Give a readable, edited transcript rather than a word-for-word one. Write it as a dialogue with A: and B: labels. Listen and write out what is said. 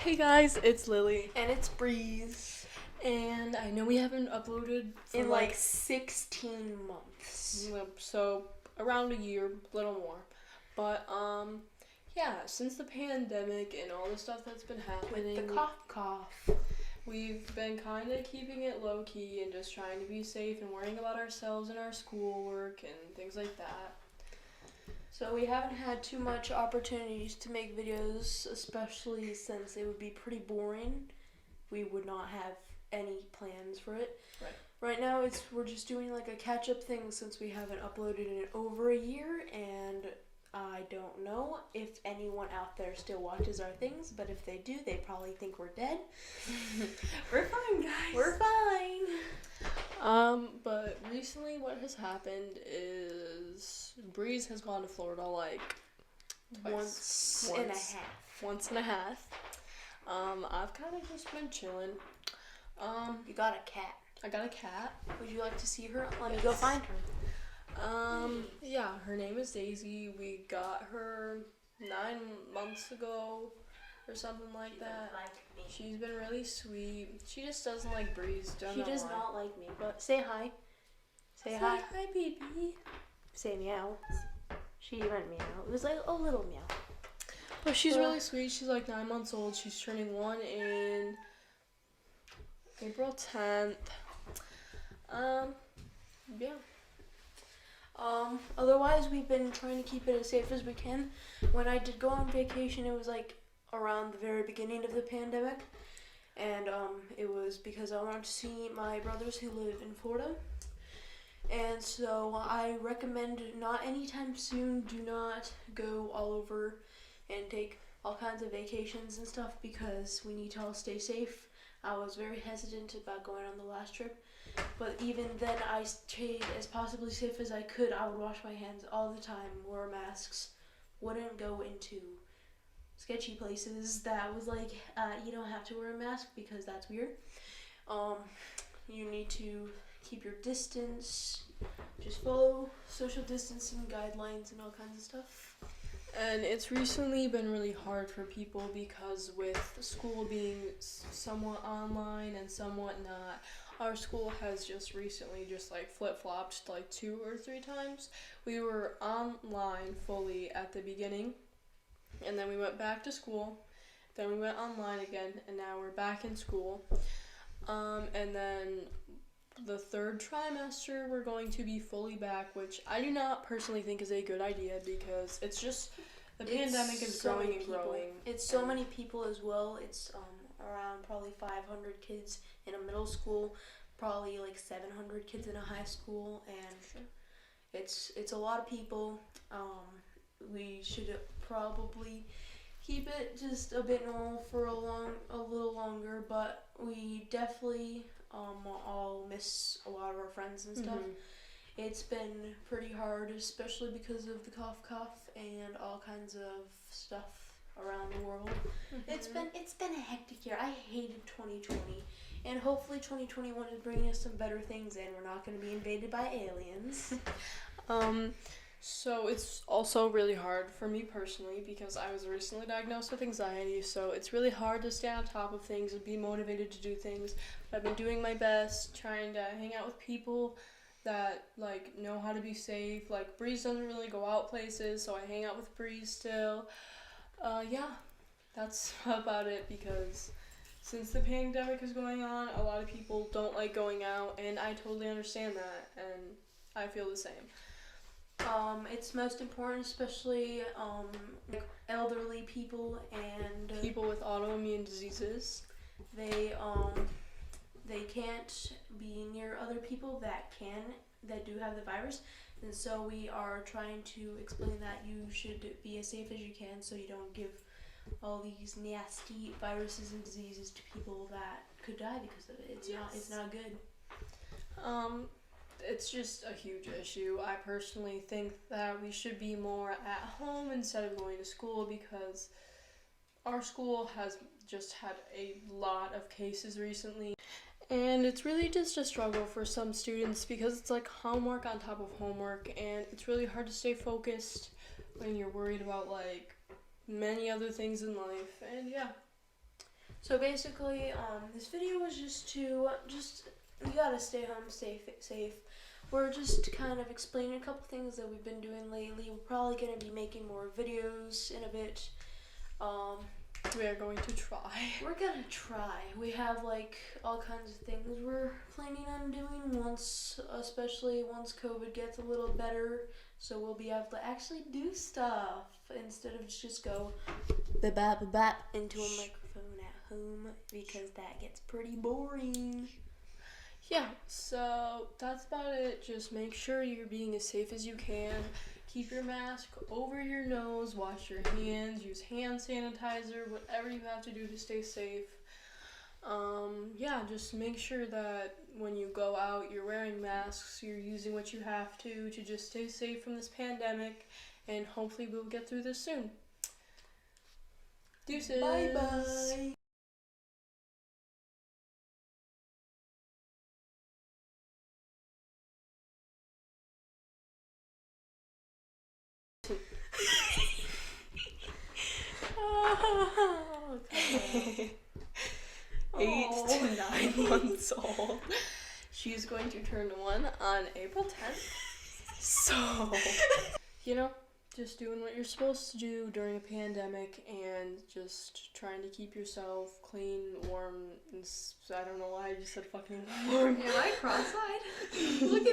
A: Hey guys, it's Lily,
B: And it's Breeze
A: and I know we haven't uploaded for
B: in like 16 months.
A: so around a year, a little more. But yeah, since the pandemic and all the stuff that's been happening,
B: With the cough.
A: we've been kind of keeping it low key and just trying to be safe and worrying about ourselves and our schoolwork and things like that.
B: So we haven't had too much opportunities to make videos, especially since it would be pretty boring. We would not have any plans for it. Right now we're just doing like a catch-up thing since we haven't uploaded in over a year, and I don't know if anyone out there still watches our things, but if they do, they probably think we're dead.
A: We're fine, guys.
B: We're fine.
A: But recently what has happened is Breeze has gone to Florida like
B: Once and a half.
A: Once and a half. I've kind of just been chilling.
B: You got a cat.
A: I got a cat.
B: Would you like to see her? Let me
A: Yes.
B: go find her.
A: Yeah, her name is Daisy. We got her 9 months ago or something like that. She's been really sweet. She just doesn't like Breeze.
B: She does not like me, but say hi. Say hi.
A: Hi, baby.
B: Say meow. She went meow. It was like a little meow.
A: But she's really sweet. She's like 9 months old. She's turning 1 in April 10th. Yeah.
B: Otherwise, we've been trying to keep it as safe as we can. When I did go on vacation, it was like around the very beginning of the pandemic. And it was because I wanted to see my brothers who live in Florida. And so I recommend not anytime soon, do not go all over and take all kinds of vacations and stuff because we need to all stay safe. I was very hesitant about going on the last trip, but even then I stayed as possibly safe as I could. I would wash my hands all the time, wear masks, wouldn't go into sketchy places that was like, you don't have to wear a mask because that's weird. You need to keep your distance, just follow social distancing guidelines and all kinds of stuff.
A: And it's recently been really hard for people because with school being somewhat online and somewhat not, our school has just recently just like flip-flopped like 2 or 3 times. We were online fully at the beginning, and then we went back to school, then we went online again, and now we're back in school. And then the 3rd trimester we're going to be fully back, which I do not personally think is a good idea because it's just the pandemic is growing and growing.
B: It's so many people as well. It's around probably 500 kids in a middle school, probably like 700 kids in a high school, and it's a lot of people. We should probably keep it just a bit normal for a little longer, but we definitely all miss a lot of our friends and stuff. It's been pretty hard, especially because of the cough and all kinds of stuff around the world. It's been a hectic year. I hated 2020, and hopefully 2021 is bringing us some better things, and we're not going to be invaded by aliens.
A: So it's also really hard for me personally because I was recently diagnosed with anxiety, so it's really hard to stay on top of things and be motivated to do things. But I've been doing my best, trying to hang out with people that like know how to be safe. Like Breeze doesn't really go out places, so I hang out with Breeze still. Yeah, that's about it because since the pandemic is going on, a lot of people don't like going out, and I totally understand that, and I feel the same.
B: It's most important, especially like elderly people and
A: People with autoimmune diseases.
B: they can't be near other people that do have the virus, and so we are trying to explain that you should be as safe as you can so you don't give all these nasty viruses and diseases to people that could die because of it. It's not good.
A: It's just a huge issue. I personally think that we should be more at home instead of going to school because our school has just had a lot of cases recently. And it's really just a struggle for some students because it's like homework on top of homework, and it's really hard to stay focused when you're worried about like many other things in life. And yeah.
B: So basically, this video was just you gotta stay home, safe. We're just kind of explaining a couple things that we've been doing lately. We're probably gonna be making more videos in a bit.
A: We are going to try.
B: We're gonna try. We have like all kinds of things we're planning on doing especially once COVID gets a little better, so we'll be able to actually do stuff instead of just go bap into a microphone at home, because that gets pretty boring.
A: Yeah, so that's about it. Just make sure you're being as safe as you can. Keep your mask over your nose, wash your hands, use hand sanitizer, whatever you have to do to stay safe. Yeah, just make sure that when you go out, you're wearing masks, you're using what you have to just stay safe from this pandemic, and hopefully we'll get through this soon. Deuces.
B: Bye bye.
A: Okay. 8 to 9 months old. She's going to turn 1 on April 10th. So, just doing what you're supposed to do during a pandemic and just trying to keep yourself clean, warm, and I don't know why I just said fucking warm.
B: Am I cross-eyed? Look at